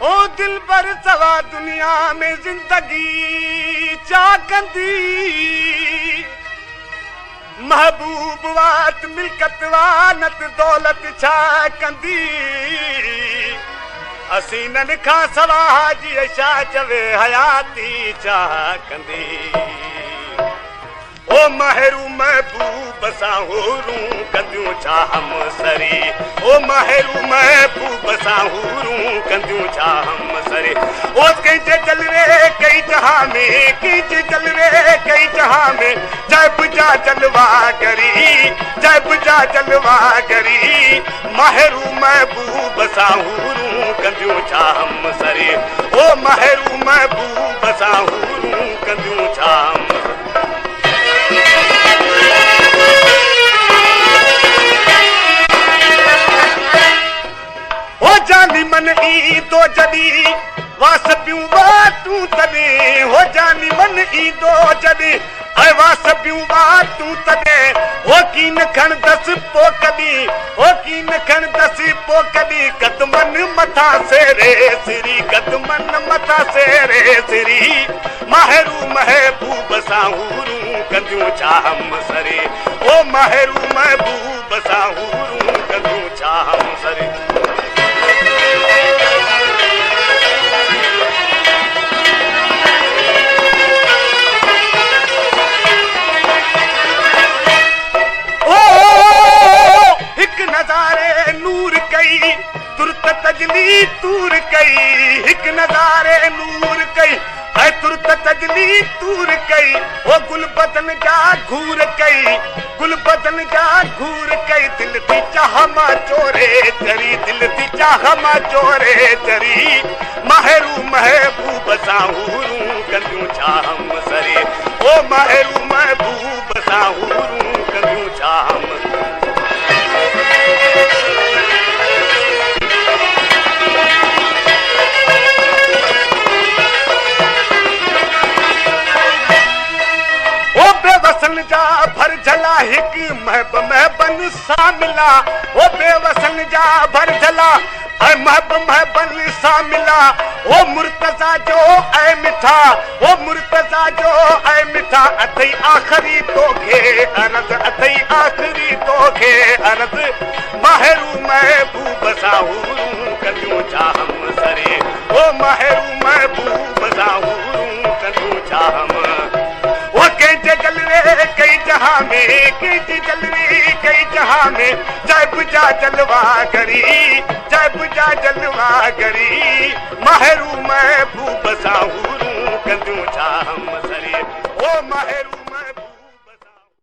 ओ दिल पर सवा दुनिया में जिंदगी चा कंदी महबूब वात मिल्कत वानत दौलत छा कंदी असीनन खां सवा जी छा चवे हयाती चा कंदी ओ महरू महबूब सां हुरूं कंदियूं छा हम सरी ओ महरू महबूब सां हुरूं कंदियूं छा हम सरी ओ कंहिंजे जलवे कई जहां में कंहिंजे जलवे कई जहां में जब जा जलवा करी जब जा जलवा करी महरू महबूब सां हुरूं कंदियूं छा हम सरी ओ महरू महबूब सां हुरूं कंदियूं छा हम जानी मन ई तो जदी वास पियूं बातूं तने हो जानी मन ई तो जदी ऐ वास पियूं बातूं तने हो कीन खण दस पो कदी हो कीन खण दस पो कदी कदमन मथा सेरे सिरी कदमन मथा सेरे सिरी महरू महबूब सां हुरूं कंदियूं छा हम सरी ओ महरू महबूब सां हुरूं कंदियूं छा हम सरी नजारे नूर कई तुरत तजली तूर कई हिक नजारे नूर कई ऐ तुरत तजली तूर कई ओ गुल बदन जा घूर कई गुल बदन जा घूर कई दिल थी चाह मां चोरे चरी दिल थी चाह मां चोरे चरी महरू महबूब सां हुरूं कंदियूं छा हम सरी ओ महरू महबूब सां हुरूं कंदियूं छा हम बेवसन जा भर झला हिक महब महबन सां मिला ओ बेवसन जा भर झला ऐ महब महबन सां मिला ओ मुर्तजा जो ऐ मिठा ओ मुर्तजा जो ऐ मिठा अथई आखिरी तोखे अरज़ अथई आखिरी तोखे अरज़ महरू महबूब सां हुरूं कंदियूं छा हम सरी ओ महरू महबूब सां हुरूं कंदियूं छा हम कंहिंजे जलवे कई जहां में कंहिंजे जलवे कई जहां में जब जा जलवा करी जब जा जलवा करी महरू महबूब सां हुरूं कंदियूं छा हम सरी ओ महरू